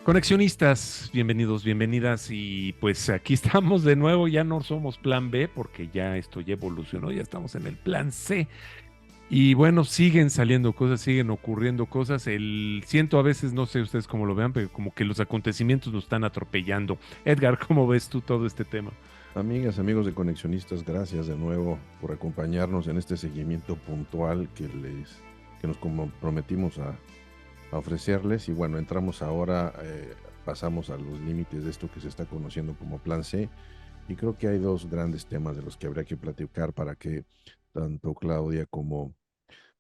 Conexionistas, bienvenidos, bienvenidas y pues aquí estamos de nuevo, ya no somos plan B porque ya esto ya evolucionó, ya estamos en el plan C y bueno, siguen saliendo cosas, siguen ocurriendo cosas, siento a veces, no sé ustedes cómo lo vean, pero como que los acontecimientos nos están atropellando. Edgar, ¿cómo ves tú todo este tema? Amigas, amigos de Conexionistas, gracias de nuevo por acompañarnos en este seguimiento puntual que nos comprometimos a ofrecerles. Y bueno, entramos ahora, pasamos a los límites de esto que se está conociendo como Plan C. Y creo que hay dos grandes temas de los que habría que platicar para que tanto Claudia como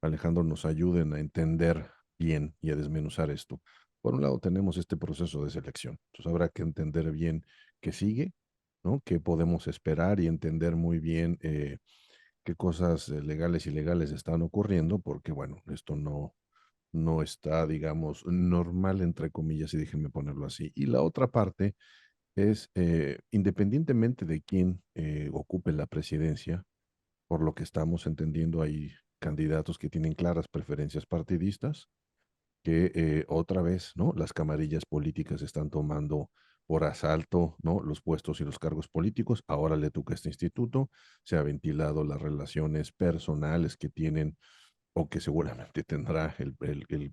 Alejandro nos ayuden a entender bien y a desmenuzar esto. Por un lado, tenemos este proceso de selección. Entonces, habrá que entender bien qué sigue, ¿no? Qué podemos esperar y entender muy bien qué cosas legales y ilegales están ocurriendo, porque, bueno, esto no está, digamos, normal, entre comillas, y déjenme ponerlo así. Y la otra parte es, independientemente de quién ocupe la presidencia, por lo que estamos entendiendo, hay candidatos que tienen claras preferencias partidistas, que otra vez, ¿no? Las camarillas políticas están tomando por asalto, ¿no? Los puestos y los cargos políticos. Ahora le toca a este instituto. Se ha ventilado las relaciones personales que tienen o que seguramente tendrá el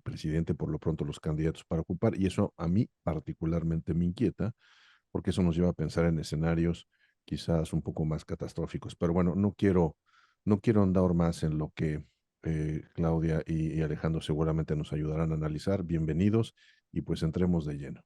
presidente, por lo pronto los candidatos para ocupar. Y eso a mí particularmente me inquieta, porque eso nos lleva a pensar en escenarios quizás un poco más catastróficos. Pero bueno, no quiero andar más en lo que Claudia y Alejandro seguramente nos ayudarán a analizar. Bienvenidos y pues entremos de lleno.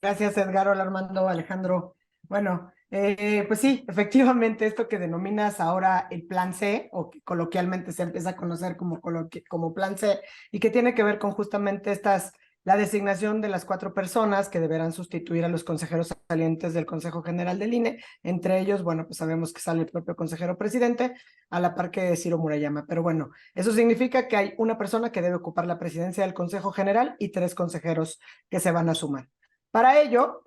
Gracias, Edgar. Hola, Armando, Alejandro. Bueno, pues sí, efectivamente, esto que denominas ahora el Plan C, o que coloquialmente se empieza a conocer como Plan C, y que tiene que ver con justamente la designación de las 4 personas que deberán sustituir a los consejeros salientes del Consejo General del INE. Entre ellos, bueno, pues sabemos que sale el propio consejero presidente, a la par que Ciro Murayama. Pero bueno, eso significa que hay una persona que debe ocupar la presidencia del Consejo General y 3 consejeros que se van a sumar. Para ello,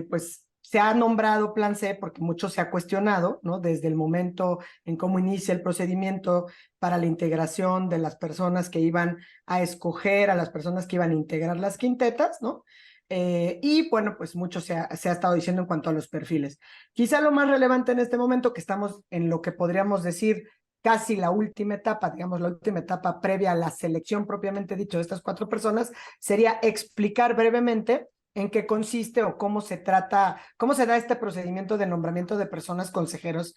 pues se ha nombrado Plan C porque mucho se ha cuestionado, ¿no? Desde el momento en cómo inicia el procedimiento para la integración de las personas que iban a escoger, a las personas que iban a integrar las quintetas, ¿no? Y bueno, pues mucho se ha estado diciendo en cuanto a los perfiles. Quizá lo más relevante en este momento, que estamos en lo que podríamos decir casi la última etapa, digamos la última etapa previa a la selección propiamente dicho de estas 4 personas, sería explicar brevemente en qué consiste o cómo se trata, cómo se da este procedimiento de nombramiento de personas consejeras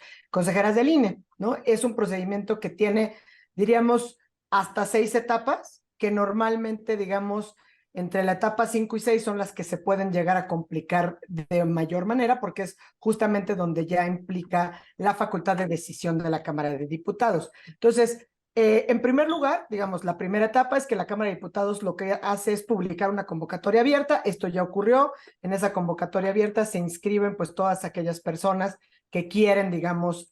del INE, ¿no? Es un procedimiento que tiene, diríamos, hasta 6 etapas, que normalmente, digamos, entre la etapa 5 y 6 son las que se pueden llegar a complicar de mayor manera, porque es justamente donde ya implica la facultad de decisión de la Cámara de Diputados. Entonces, en primer lugar, digamos, la primera etapa es que la Cámara de Diputados lo que hace es publicar una convocatoria abierta. Esto ya ocurrió. En esa convocatoria abierta se inscriben pues todas aquellas personas que quieren, digamos,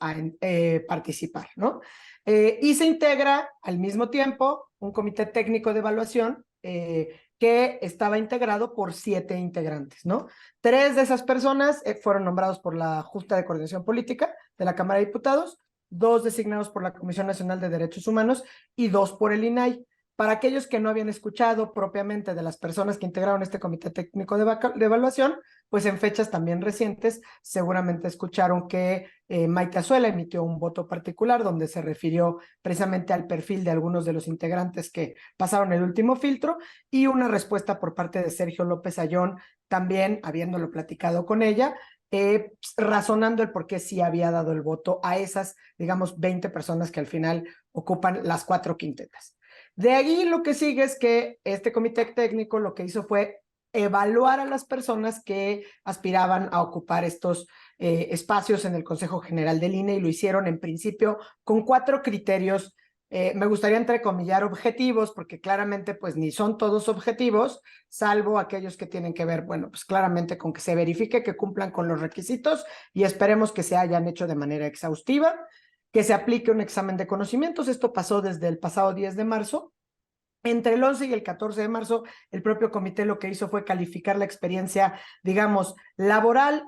participar, ¿no? Y se integra al mismo tiempo un comité técnico de evaluación que estaba integrado por 7 integrantes, ¿no? 3 de esas personas fueron nombrados por la Junta de Coordinación Política de la Cámara de Diputados, 2 designados por la Comisión Nacional de Derechos Humanos y 2 por el INAI. Para aquellos que no habían escuchado propiamente de las personas que integraron este comité técnico de evaluación, pues en fechas también recientes seguramente escucharon que Maite Azuela emitió un voto particular donde se refirió precisamente al perfil de algunos de los integrantes que pasaron el último filtro, y una respuesta por parte de Sergio López Ayón, también habiéndolo platicado con ella, razonando el por qué sí había dado el voto a esas, digamos, 20 personas que al final ocupan las 4 quintetas. De ahí lo que sigue es que este comité técnico lo que hizo fue evaluar a las personas que aspiraban a ocupar estos espacios en el Consejo General del INE, y lo hicieron en principio con 4 criterios. Me gustaría entrecomillar objetivos, porque claramente pues ni son todos objetivos, salvo aquellos que tienen que ver, bueno, pues claramente con que se verifique que cumplan con los requisitos, y esperemos que se hayan hecho de manera exhaustiva, que se aplique un examen de conocimientos. Esto pasó desde el pasado 10 de marzo. Entre el 11 y el 14 de marzo, el propio comité lo que hizo fue calificar la experiencia, digamos, laboral,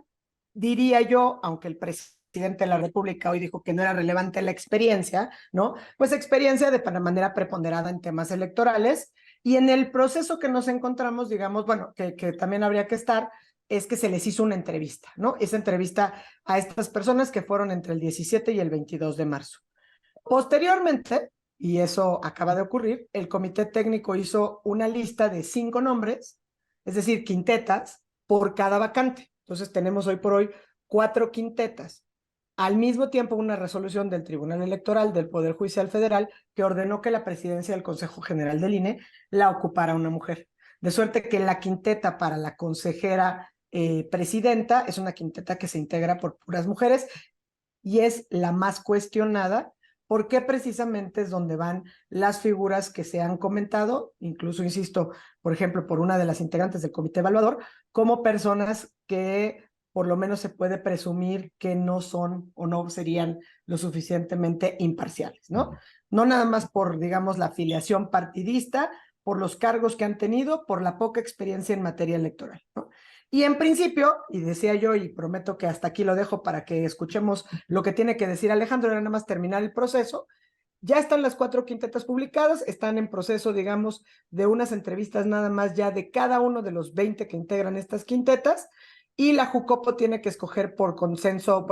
diría yo, aunque el presidente de la República hoy dijo que no era relevante la experiencia, ¿no? Pues experiencia de manera preponderada en temas electorales, Y en el proceso que nos encontramos, digamos, bueno, que también habría que estar, es que se les hizo una entrevista, ¿no? Esa entrevista a estas personas que fueron entre el 17 y el 22 de marzo. Posteriormente, y eso acaba de ocurrir, el comité técnico hizo una lista de 5 nombres, es decir, quintetas, por cada vacante. Entonces tenemos hoy por hoy 4 quintetas. Al mismo tiempo, una resolución del Tribunal Electoral del Poder Judicial Federal que ordenó que la presidencia del Consejo General del INE la ocupara una mujer. De suerte que la quinteta para la consejera presidenta es una quinteta que se integra por puras mujeres y es la más cuestionada porque precisamente es donde van las figuras que se han comentado, incluso, insisto, por ejemplo, por una de las integrantes del comité evaluador, como personas que por lo menos se puede presumir que no son o no serían lo suficientemente imparciales, ¿no? No nada más por, digamos, la afiliación partidista, por los cargos que han tenido, por la poca experiencia en materia electoral, ¿no? Y en principio, y decía yo, y prometo que hasta aquí lo dejo para que escuchemos lo que tiene que decir Alejandro, era nada más terminar el proceso. Ya están las 4 quintetas publicadas, están en proceso, digamos, de unas entrevistas nada más ya de cada uno de los 20 que integran estas quintetas, y la Jucopo tiene que escoger por consenso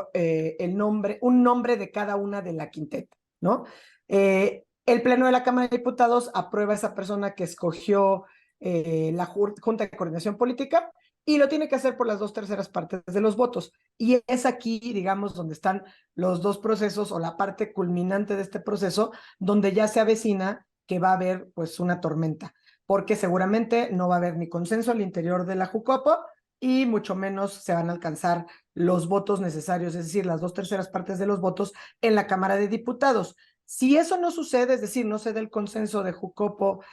un nombre de cada una de la quinteta, ¿no? El Pleno de la Cámara de Diputados aprueba a esa persona que escogió la Junta de Coordinación Política, y lo tiene que hacer por las 2/3 partes de los votos. Y es aquí, digamos, donde están los dos procesos o la parte culminante de este proceso, donde ya se avecina que va a haber pues una tormenta, porque seguramente no va a haber ni consenso al interior de la Jucopo y mucho menos se van a alcanzar los votos necesarios, es decir, las 2/3 partes de los votos en la Cámara de Diputados. Si eso no sucede, es decir, no se da el consenso de Jucopo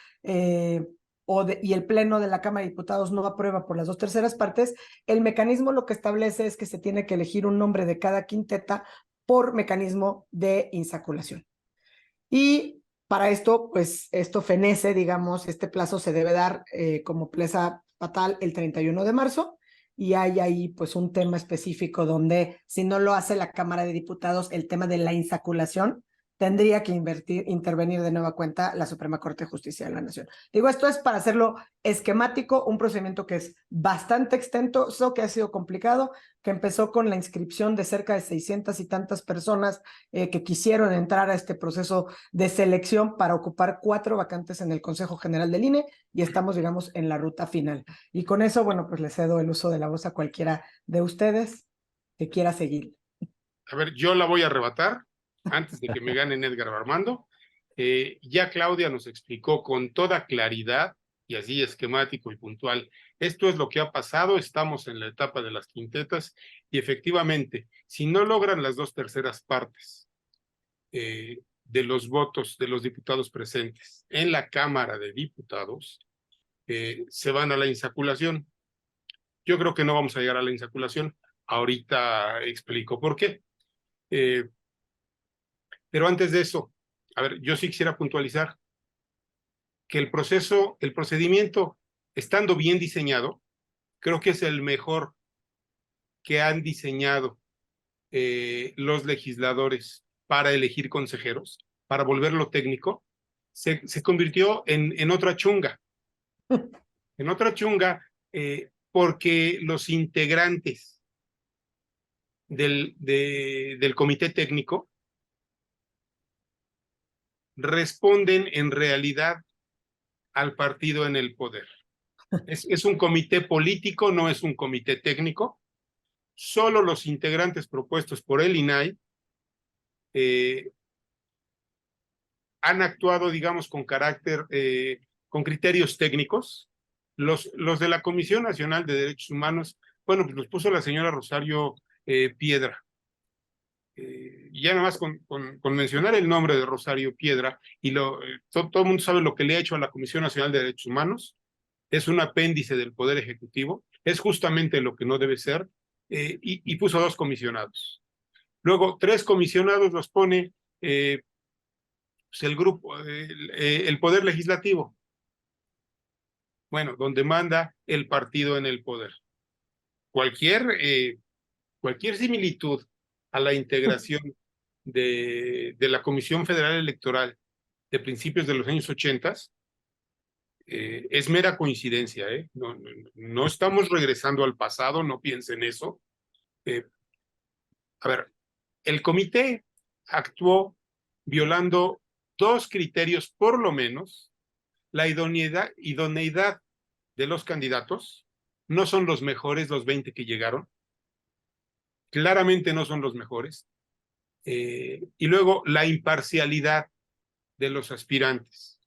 y el Pleno de la Cámara de Diputados no aprueba por las 2/3 partes, el mecanismo lo que establece es que se tiene que elegir un nombre de cada quinteta por mecanismo de insaculación. Y para esto, pues esto fenece, digamos, este plazo se debe dar como plaza fatal el 31 de marzo, y hay ahí pues un tema específico donde si no lo hace la Cámara de Diputados, el tema de la insaculación, tendría que intervenir de nueva cuenta la Suprema Corte de Justicia de la Nación. Digo, esto es para hacerlo esquemático, un procedimiento que es bastante extenso, que ha sido complicado, que empezó con la inscripción de cerca de 600 y tantas personas que quisieron entrar a este proceso de selección para ocupar 4 vacantes en el Consejo General del INE, y estamos, digamos, en la ruta final. Y con eso, bueno, pues le cedo el uso de la voz a cualquiera de ustedes que quiera seguir. A ver, yo la voy a arrebatar antes de que me ganen Edgar Armando. Ya Claudia nos explicó con toda claridad y así esquemático y puntual. Esto es lo que ha pasado, estamos en la etapa de las quintetas y efectivamente, si no logran las 2/3 partes de los votos de los diputados presentes en la Cámara de Diputados, se van a la insaculación. Yo creo que no vamos a llegar a la insaculación. Ahorita explico por qué. Pero antes de eso, a ver, yo sí quisiera puntualizar que el procedimiento, estando bien diseñado, creo que es el mejor que han diseñado los legisladores para elegir consejeros, para volverlo técnico. Se convirtió en otra chunga, porque los integrantes del comité técnico responden en realidad al partido en el poder. Es un comité político, no es un comité técnico. Solo los integrantes propuestos por el INAI han actuado, digamos, con criterios técnicos. Los de la Comisión Nacional de Derechos Humanos, bueno, pues los puso la señora Rosario Piedra. Ya nada más con mencionar el nombre de Rosario Piedra, y todo el mundo sabe lo que le ha hecho a la Comisión Nacional de Derechos Humanos. Es un apéndice del Poder Ejecutivo, es justamente lo que no debe ser, y puso 2 comisionados. Luego, 3 comisionados los pone pues el grupo, el Poder Legislativo. Bueno, donde manda el partido en el poder. Cualquier similitud a la integración de la Comisión Federal Electoral de principios de los años 80, es mera coincidencia, ¿eh? No estamos regresando al pasado, no piensen eso. A ver, el comité actuó violando dos criterios, por lo menos: la idoneidad de los candidatos. No son los mejores los 20 que llegaron, claramente no son los mejores. Y luego la imparcialidad de los aspirantes,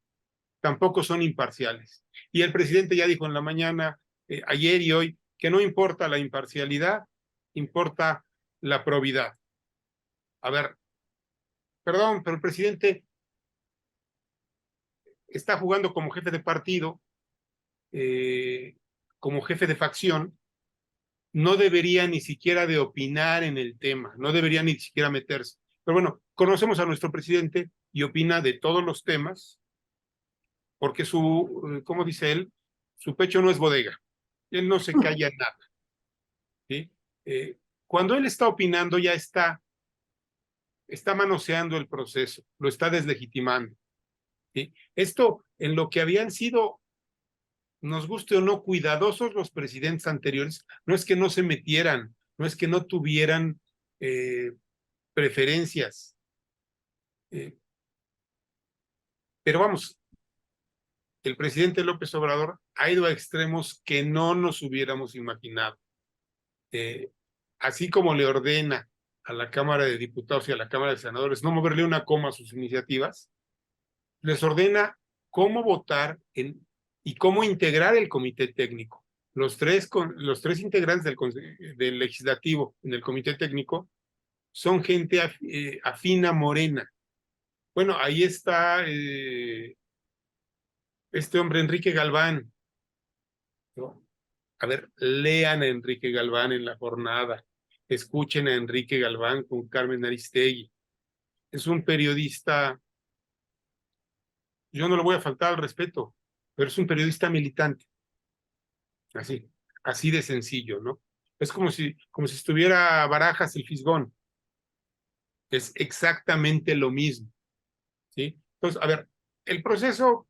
tampoco son imparciales. Y el presidente ya dijo en la mañana, ayer y hoy, que no importa la imparcialidad, importa la probidad. A ver, perdón, pero el presidente está jugando como jefe de partido, como jefe de facción. No debería ni siquiera de opinar en el tema, no debería ni siquiera meterse. Pero bueno, conocemos a nuestro presidente y opina de todos los temas, porque como dice él, su pecho no es bodega. Él no se calla nada. ¿Sí? Cuando él está opinando, ya está manoseando el proceso, lo está deslegitimando. ¿Sí? Esto, en lo que habían sido, nos guste o no, cuidadosos los presidentes anteriores, no es que no se metieran, no es que no tuvieran preferencias. Pero vamos, el presidente López Obrador ha ido a extremos que no nos hubiéramos imaginado. Así como le ordena a la Cámara de Diputados y a la Cámara de Senadores no moverle una coma a sus iniciativas, les ordena cómo votar y cómo integrar el comité técnico. Los tres integrantes del legislativo en el comité técnico son gente afín a Morena. Bueno, ahí está este hombre, Enrique Galván, ¿no? A ver, lean a Enrique Galván en la jornada, escuchen a Enrique Galván con Carmen Aristegui. Es un periodista, yo no le voy a faltar al respeto, pero es un periodista militante. Así de sencillo, ¿no? Es como si estuviera Barajas el Fisgón. Es exactamente lo mismo, ¿sí? Entonces, a ver, el proceso,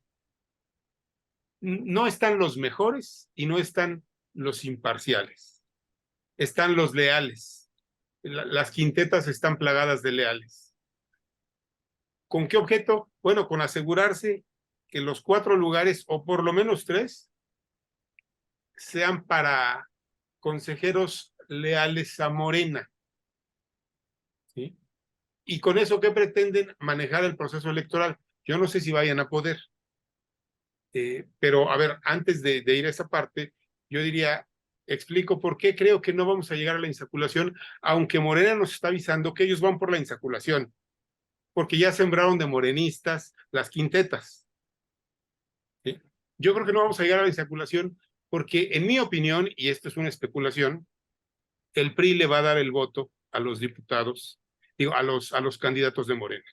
no están los mejores y no están los imparciales. Están los leales. Las quintetas están plagadas de leales. ¿Con qué objeto? Bueno, con asegurarse que los 4 lugares, o por lo menos 3, sean para consejeros leales a Morena. ¿Sí? Y con eso, ¿qué pretenden? Manejar el proceso electoral. Yo no sé si vayan a poder. Pero, a ver, antes de ir a esa parte, yo diría, explico por qué creo que no vamos a llegar a la insaculación, aunque Morena nos está avisando que ellos van por la insaculación, porque ya sembraron de morenistas las quintetas. ¿Sí? Yo creo que no vamos a llegar a la insaculación porque, en mi opinión, y esto es una especulación, el PRI le va a dar el voto a los diputados, digo, a los candidatos de Morena.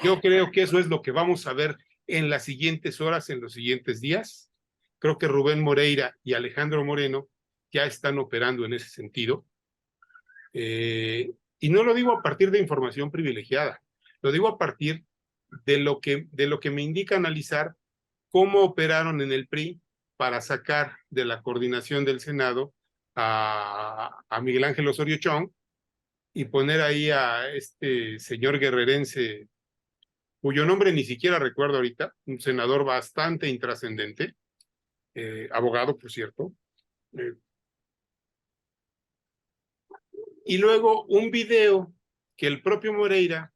Yo creo que eso es lo que vamos a ver en las siguientes horas, en los siguientes días. Creo que Rubén Moreira y Alejandro Moreno ya están operando en ese sentido. Y no lo digo a partir de información privilegiada, lo digo a partir de lo que me indica analizar cómo operaron en el PRI para sacar de la coordinación del Senado a Miguel Ángel Osorio Chong y poner ahí a este señor guerrerense, cuyo nombre ni siquiera recuerdo ahorita, un senador bastante intrascendente, abogado, por cierto. Y luego un video que el propio Moreira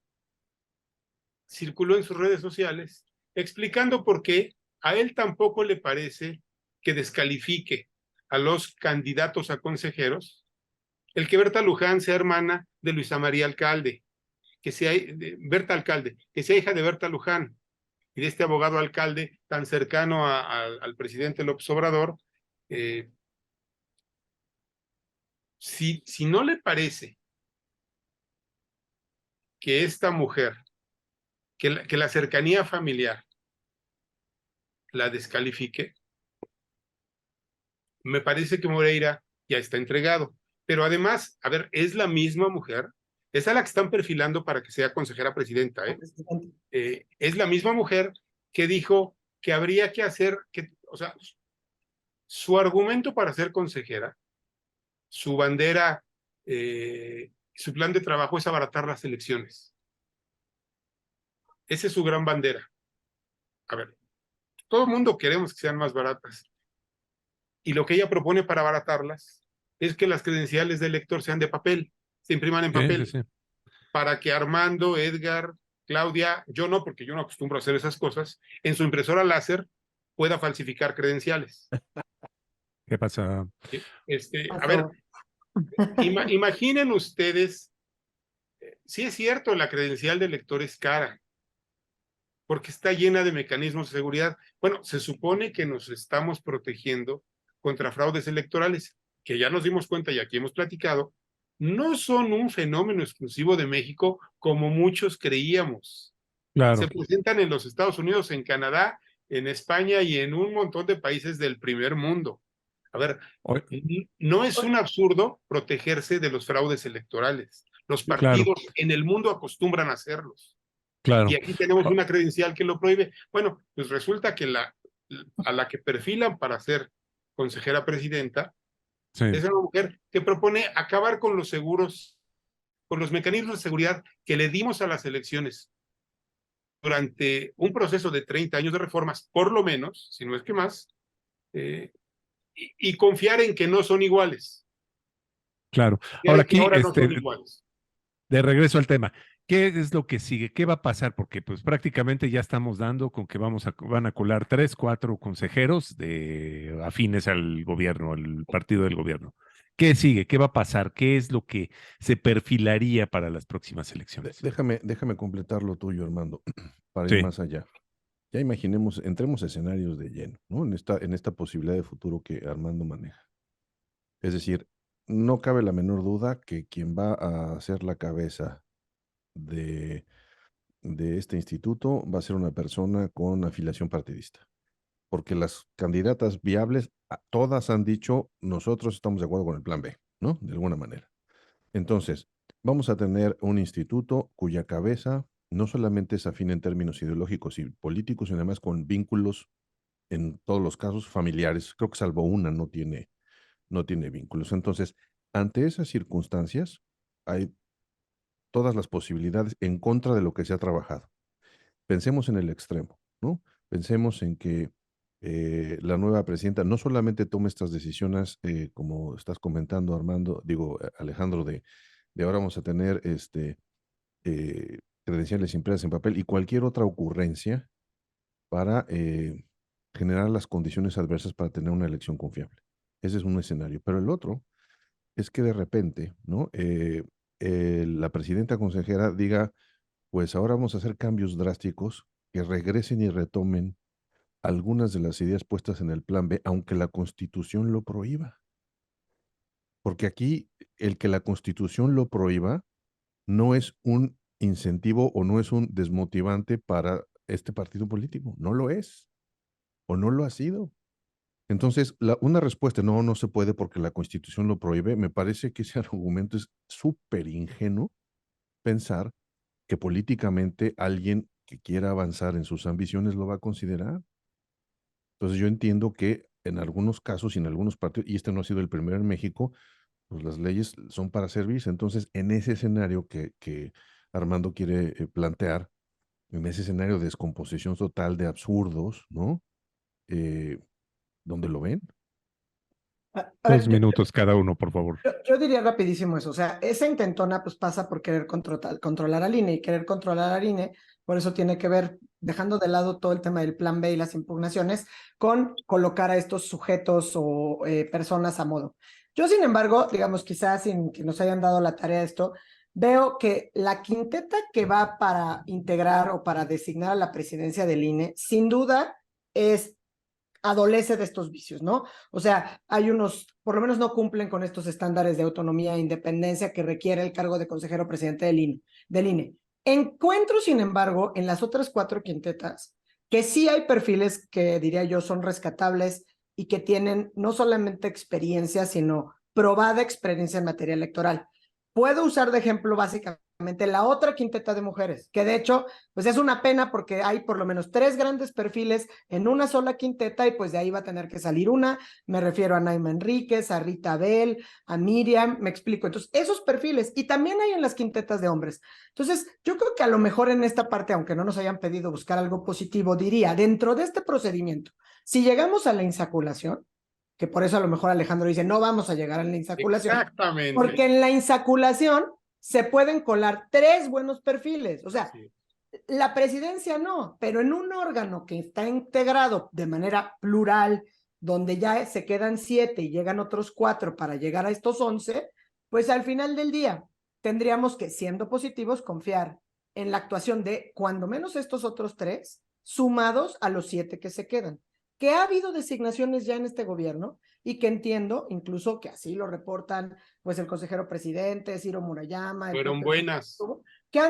circuló en sus redes sociales explicando por qué a él tampoco le parece que descalifique a los candidatos a consejeros el que Berta Luján sea hermana de Luisa María Alcalde, que sea Berta Alcalde, que sea hija de Berta Luján y de este abogado alcalde tan cercano al presidente López Obrador. Si no le parece que esta mujer, que la cercanía familiar la descalifique, me parece que Moreira ya está entregado. Pero además, a ver, es la misma mujer, es a la que están perfilando para que sea consejera presidenta, es la misma mujer que dijo que habría que hacer, o sea, su argumento para ser consejera, su bandera, su plan de trabajo es abaratar las elecciones. Esa es su gran bandera. A ver, todo el mundo queremos que sean más baratas. Y lo que ella propone para abaratarlas es que las credenciales del elector sean de papel, se impriman en papel, Sí. para que Armando, Edgar, Claudia, yo no, porque yo no acostumbro a hacer esas cosas, en su impresora láser pueda falsificar credenciales. ¿Qué pasa? A ver, imaginen ustedes, sí es cierto, la credencial del lector es cara, porque está llena de mecanismos de seguridad. Bueno, se supone que nos estamos protegiendo contra fraudes electorales, que ya nos dimos cuenta y aquí hemos platicado, no son un fenómeno exclusivo de México como muchos creíamos. Claro. Se presentan en los Estados Unidos, en Canadá, en España y en un montón de países del primer mundo. A ver, no es un absurdo protegerse de los fraudes electorales. Los partidos en el mundo acostumbran a hacerlos. Claro. Y aquí tenemos una credencial que lo prohíbe. Bueno, pues resulta que a la que perfilan para ser consejera presidenta es una mujer que propone acabar con los seguros, con los mecanismos de seguridad que le dimos a las elecciones durante un proceso de 30 años de reformas, por lo menos, si no es que más, y confiar en que no son iguales. Claro. Ahora aquí, no son iguales. De regreso al tema, ¿qué es lo que sigue? ¿Qué va a pasar? Porque pues prácticamente ya estamos dando con que van a colar 3, 4 consejeros afines al gobierno, al partido del gobierno. ¿Qué sigue? ¿Qué va a pasar? ¿Qué es lo que se perfilaría para las próximas elecciones? Déjame completar lo tuyo, Armando, para ir más allá. Ya imaginemos, entremos a escenarios de lleno, ¿no? En esta posibilidad de futuro que Armando maneja. Es decir, no cabe la menor duda que quien va a ser la cabeza de este instituto va a ser una persona con afiliación partidista. Porque las candidatas viables, todas han dicho, nosotros estamos de acuerdo con el plan B, ¿no? De alguna manera. Entonces, vamos a tener un instituto cuya cabeza no solamente es afín en términos ideológicos y políticos, sino además con vínculos, en todos los casos, familiares. Creo que salvo una no tiene vínculos. Entonces, ante esas circunstancias, hay todas las posibilidades en contra de lo que se ha trabajado. Pensemos en el extremo, ¿no? Pensemos en que la nueva presidenta no solamente tome estas decisiones, como estás comentando, Alejandro, de ahora vamos a tener credenciales impresas en papel y cualquier otra ocurrencia para generar las condiciones adversas para tener una elección confiable. Ese es un escenario. Pero el otro es que de repente, ¿no? La presidenta consejera diga, pues ahora vamos a hacer cambios drásticos que regresen y retomen algunas de las ideas puestas en el plan B, aunque la Constitución lo prohíba. Porque aquí el que la Constitución lo prohíba no es un incentivo o no es un desmotivante para este partido político. No lo es. O no lo ha sido. Entonces, una respuesta, no se puede porque la Constitución lo prohíbe, me parece que ese argumento es súper ingenuo pensar que políticamente alguien que quiera avanzar en sus ambiciones lo va a considerar. Entonces, yo entiendo que en algunos casos y en algunos partidos, y este no ha sido el primero en México, pues las leyes son para servirse. Entonces, en ese escenario que Armando quiere plantear, en ese escenario de descomposición total de absurdos, ¿no? ¿Dónde lo ven? 2 minutos cada uno, por favor. Yo diría rapidísimo eso, o sea, esa intentona pues pasa por querer controlar al INE y querer controlar al INE, por eso tiene que ver, dejando de lado todo el tema del plan B y las impugnaciones, con colocar a estos sujetos o personas a modo. Yo, sin embargo, digamos, quizás sin que nos hayan dado la tarea de esto, veo que la quinteta que va para integrar o para designar a la presidencia del INE, sin duda, adolece de estos vicios, ¿no? O sea, hay unos, por lo menos no cumplen con estos estándares de autonomía e independencia que requiere el cargo de consejero presidente del INE. Encuentro, sin embargo, en las otras 4 quintetas, que sí hay perfiles que diría yo son rescatables y que tienen no solamente experiencia, sino probada experiencia en materia electoral. Puedo usar de ejemplo básicamente la otra quinteta de mujeres, que de hecho, pues es una pena porque hay por lo menos 3 grandes perfiles en una sola quinteta y pues de ahí va a tener que salir una. Me refiero a Naima Enríquez, a Rita Bell, a Miriam, me explico. Entonces, esos perfiles, y también hay en las quintetas de hombres. Entonces, yo creo que a lo mejor en esta parte, aunque no nos hayan pedido buscar algo positivo, diría, dentro de este procedimiento, si llegamos a la insaculación, que por eso a lo mejor Alejandro dice, no vamos a llegar a la insaculación, Exactamente. porque en la insaculación se pueden colar 3 buenos perfiles, o sea, Sí. la presidencia no, pero en un órgano que está integrado de manera plural, donde ya se quedan 7 y llegan otros 4 para llegar a estos 11, pues al final del día tendríamos que, siendo positivos, confiar en la actuación de cuando menos estos otros 3, sumados a los 7 que se quedan. Que ha habido designaciones ya en este gobierno y que entiendo, incluso que así lo reportan pues el consejero presidente, Ciro Murayama, Fueron buenas. que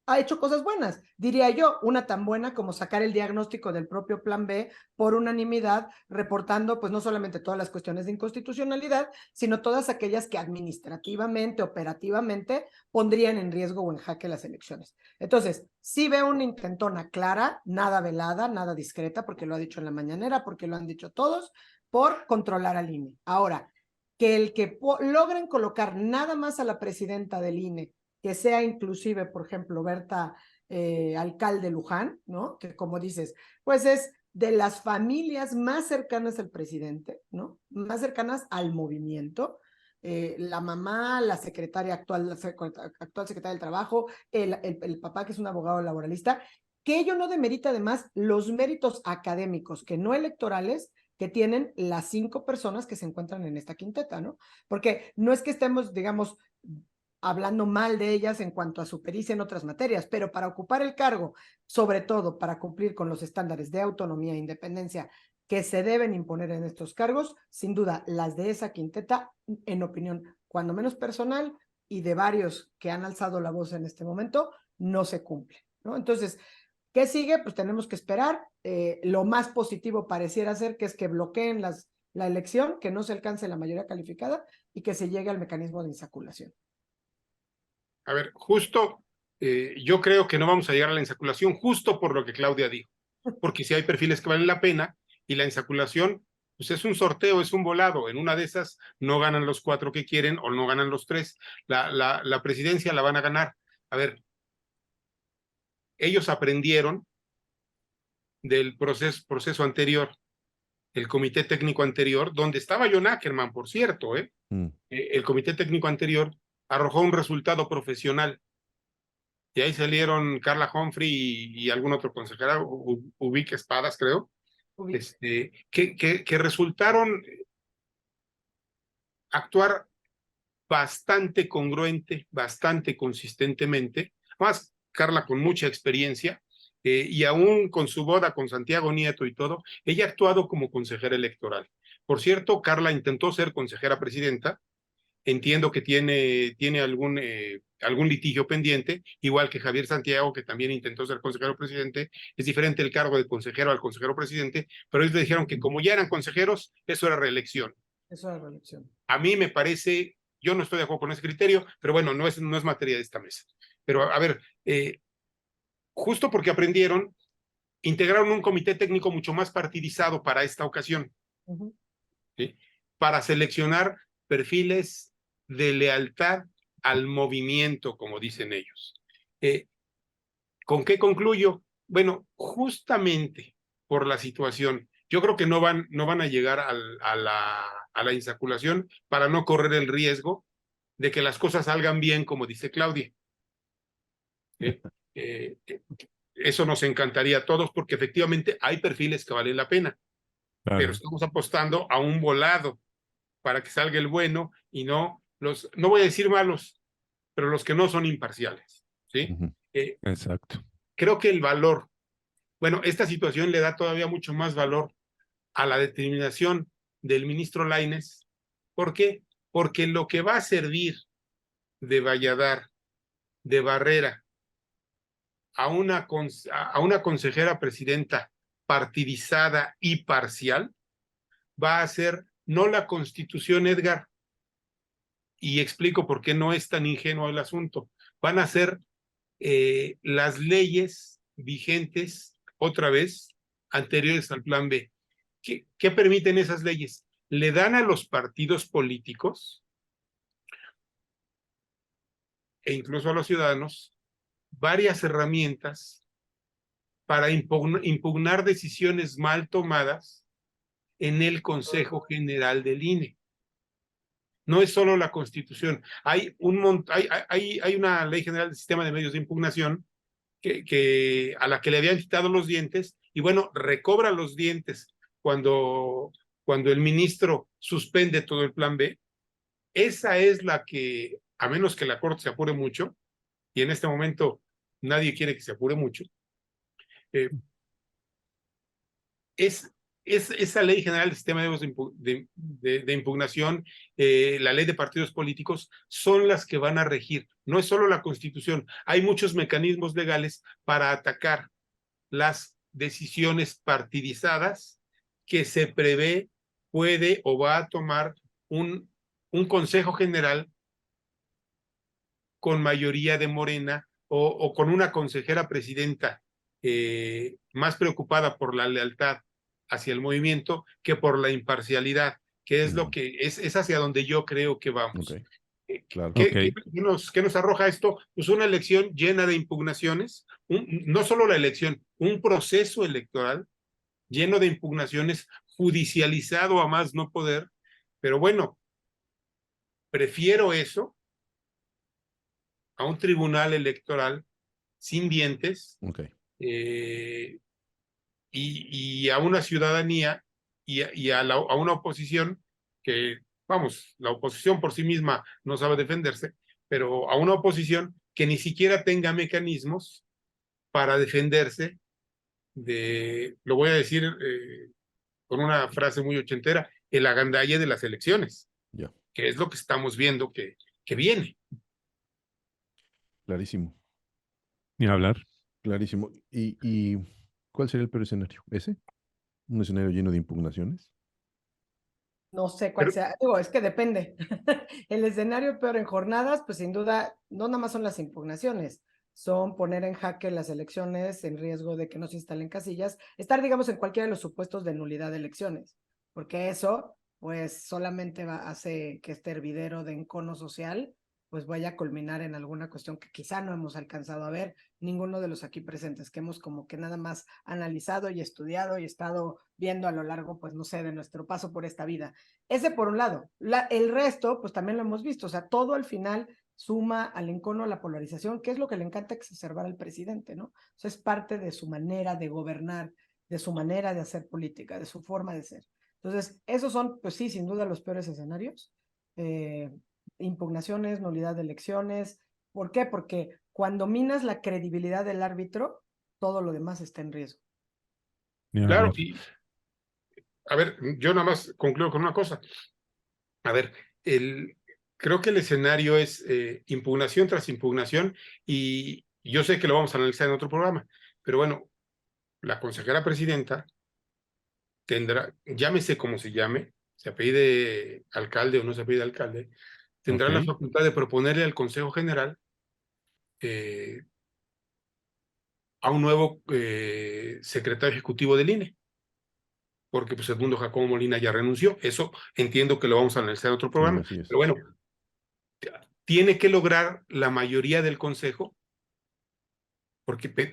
ha hecho cosas buenas. Diría yo, una tan buena como sacar el diagnóstico del propio Plan B por unanimidad, reportando pues no solamente todas las cuestiones de inconstitucionalidad, sino todas aquellas que administrativamente, operativamente, pondrían en riesgo o en jaque las elecciones. Entonces, sí veo una intentona clara, nada velada, nada discreta, porque lo ha dicho en la mañanera, porque lo han dicho todos, por controlar al INE. Ahora, que el que logren colocar nada más a la presidenta del INE, que sea inclusive, por ejemplo, Berta Alcalde Luján, ¿no? Que como dices, pues es de las familias más cercanas al presidente, ¿no? Más cercanas al movimiento. La mamá, la secretaria actual, actual secretaria del Trabajo, el papá que es un abogado laboralista, que ello no demerita además los méritos académicos, que no electorales, que tienen las 5 personas que se encuentran en esta quinteta, ¿no? Porque no es que estemos, digamos, hablando mal de ellas en cuanto a su pericia en otras materias, pero para ocupar el cargo, sobre todo para cumplir con los estándares de autonomía e independencia que se deben imponer en estos cargos, sin duda las de esa quinteta, en opinión cuando menos personal y de varios que han alzado la voz en este momento, no se cumple, ¿no? Entonces, ¿qué sigue? Pues tenemos que esperar. Lo más positivo pareciera ser que es que bloqueen la elección, que no se alcance la mayoría calificada y que se llegue al mecanismo de insaculación. A ver, justo, yo creo que no vamos a llegar a la insaculación justo por lo que Claudia dijo, porque si hay perfiles que valen la pena y la insaculación, pues es un sorteo, es un volado, en una de esas no ganan los 4 que quieren o no ganan los 3, la presidencia la van a ganar. A ver, ellos aprendieron del proceso anterior, el comité técnico anterior, donde estaba John Ackerman, por cierto, el comité técnico anterior arrojó un resultado profesional. Y ahí salieron Carla Humphrey y algún otro consejero, Ubique Espadas, creo, que resultaron actuar bastante congruente, bastante consistentemente. Además, Carla con mucha experiencia, y aún con su boda con Santiago Nieto y todo, ella ha actuado como consejera electoral. Por cierto, Carla intentó ser consejera presidenta. Entiendo que tiene algún litigio pendiente, igual que Javier Santiago, que también intentó ser consejero presidente. Es diferente el cargo de consejero al consejero presidente, pero ellos le dijeron que como ya eran consejeros, eso era reelección. Eso era reelección. A mí me parece, yo no estoy de acuerdo con ese criterio, pero bueno, no es materia de esta mesa. Pero a ver, justo porque aprendieron, integraron un comité técnico mucho más partidizado para esta ocasión, ¿sí? Para seleccionar perfiles de lealtad al movimiento, como dicen ellos. ¿Con qué concluyo? Bueno, justamente por la situación, yo creo que no van a llegar a la insaculación para no correr el riesgo de que las cosas salgan bien, como dice Claudia. Eso nos encantaría a todos porque efectivamente hay perfiles que valen la pena, pero estamos apostando a un volado para que salga el bueno y no voy a decir malos, pero los que no son imparciales, ¿sí? Exacto. Creo que el valor, bueno, esta situación le da todavía mucho más valor a la determinación del ministro Lainez. ¿Por qué? Porque lo que va a servir de valladar, de barrera, a una consejera presidenta partidizada y parcial, va a ser no la Constitución, Edgar, y explico por qué no es tan ingenuo el asunto. van a ser las leyes vigentes, otra vez, anteriores al Plan B. ¿Qué permiten esas leyes? Le dan a los partidos políticos e incluso a los ciudadanos varias herramientas para impugnar decisiones mal tomadas en el Consejo General del INE. No es solo la Constitución. Hay una Ley General del Sistema de Medios de Impugnación a la que le habían quitado los dientes, y bueno, recobra los dientes cuando el ministro suspende todo el Plan B. Esa es la que, a menos que la Corte se apure mucho, y en este momento nadie quiere que se apure mucho, es esa Ley General del Sistema de Impugnación, la Ley de Partidos Políticos, son las que van a regir. No es solo la Constitución, hay muchos mecanismos legales para atacar las decisiones partidizadas que se prevé puede o va a tomar un Consejo General con mayoría de Morena o con una consejera presidenta más preocupada por la lealtad hacia el movimiento que por la imparcialidad, que es lo que es hacia donde yo creo que vamos. Okay. Claro. Okay. ¿Qué nos arroja esto? Pues una elección llena de impugnaciones, no solo la elección, un proceso electoral lleno de impugnaciones, judicializado a más no poder, pero bueno, prefiero eso a un tribunal electoral sin dientes, Okay. Y a una ciudadanía y a una oposición que, vamos, la oposición por sí misma no sabe defenderse, pero a una oposición que ni siquiera tenga mecanismos para defenderse lo voy a decir con una frase muy ochentera, el agandalle de las elecciones, Ya. que es lo que estamos viendo que viene. Clarísimo. Ni hablar. Clarísimo. ¿Y cuál sería el peor escenario? ¿Ese? ¿Un escenario lleno de impugnaciones? No sé cuál sea, digo, es que depende. El escenario peor en jornadas, pues sin duda, no nada más son las impugnaciones, son poner en jaque las elecciones en riesgo de que no se instalen casillas, estar, digamos, en cualquiera de los supuestos de nulidad de elecciones, porque eso, pues solamente hace que este hervidero de encono social, pues vaya a culminar en alguna cuestión que quizá no hemos alcanzado a ver ninguno de los aquí presentes, que hemos como que nada más analizado y estudiado y estado viendo a lo largo, pues no sé, de nuestro paso por esta vida. Ese por un lado. El resto, pues también lo hemos visto, o sea, todo al final suma al encono la polarización, que es lo que le encanta exacerbar al presidente, ¿no? O sea, es parte de su manera de gobernar, de su manera de hacer política, de su forma de ser. Entonces, esos son, pues sí, sin duda los peores escenarios. Impugnaciones, nulidad de elecciones. ¿Por qué? Porque cuando minas la credibilidad del árbitro, todo lo demás está en riesgo. Ni Claro, hablar. y a ver, yo nada más concluyo con una cosa. A ver, creo que el escenario es impugnación tras impugnación, y yo sé que lo vamos a analizar en otro programa, pero bueno, la consejera presidenta tendrá, llámese como se llame, se apellide alcalde o no se apellide alcalde, tendrá la facultad de proponerle al Consejo General a un nuevo secretario ejecutivo del INE, porque pues Edmundo Jacobo Molina ya renunció. Eso entiendo que lo vamos a analizar en otro programa, Sí, así es. pero bueno, tiene que lograr la mayoría del Consejo,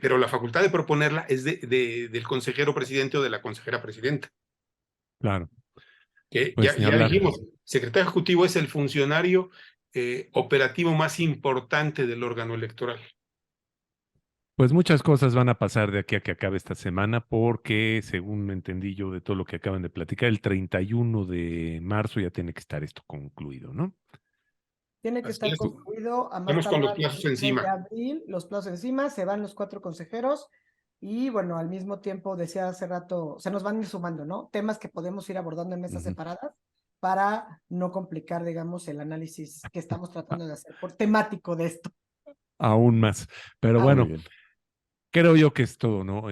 pero la facultad de proponerla es del consejero presidente o de la consejera presidenta. Claro. Que Pues ni ya hablar. dijimos, secretario ejecutivo es el funcionario operativo más importante del órgano electoral. Pues muchas cosas van a pasar de aquí a que acabe esta semana, porque según me entendí yo de todo lo que acaban de platicar, el 31 de marzo ya tiene que estar esto concluido, ¿no? Tiene que Así estar es. concluido a más Estamos con los tardar plazos el 3 de encima. abril, los plazos encima, se van los 4 consejeros y bueno, al mismo tiempo decía hace rato, se nos van a ir sumando, ¿no? Temas que podemos ir abordando en mesas separadas para no complicar, digamos, el análisis que estamos tratando de hacer por temático de esto. Aún más. Pero Ah, bueno, Muy bien. creo yo que es todo, ¿no?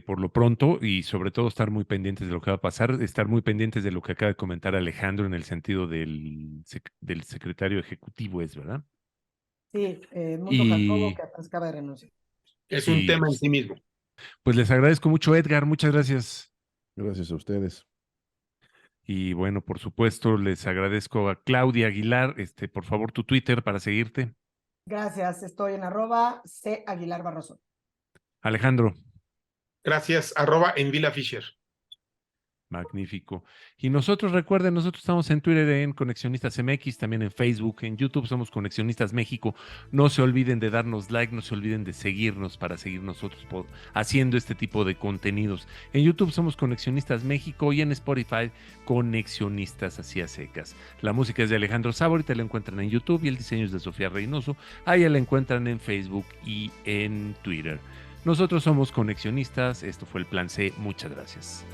Por lo pronto, y sobre todo estar muy pendientes de lo que va a pasar, estar muy pendientes de lo que acaba de comentar Alejandro en el sentido del secretario ejecutivo, ¿es verdad? Sí, Edmundo Jacobo, Y, que apenas acaba de renunciar. Es un y tema en sí mismo. pues les agradezco mucho, Edgar, muchas gracias. Gracias a ustedes. Y bueno, por supuesto, les agradezco a Claudia Aguilar, por favor, tu Twitter para seguirte. Gracias, estoy en @C Aguilar Barroso. Alejandro, Gracias, en Vila Fisher. magnífico. Y nosotros, recuerden, nosotros estamos en Twitter en Conexionistas MX, también en Facebook, en YouTube somos Conexionistas México. No se olviden de darnos like, no se olviden de seguirnos para seguir nosotros haciendo este tipo de contenidos. En YouTube somos Conexionistas México y en Spotify Conexionistas así a secas. La música es de Alejandro Sábor, te la encuentran en YouTube y el diseño es de Sofía Reynoso. Ahí la encuentran en Facebook y en Twitter. Nosotros somos Conexionistas, esto fue el Plan C, muchas gracias.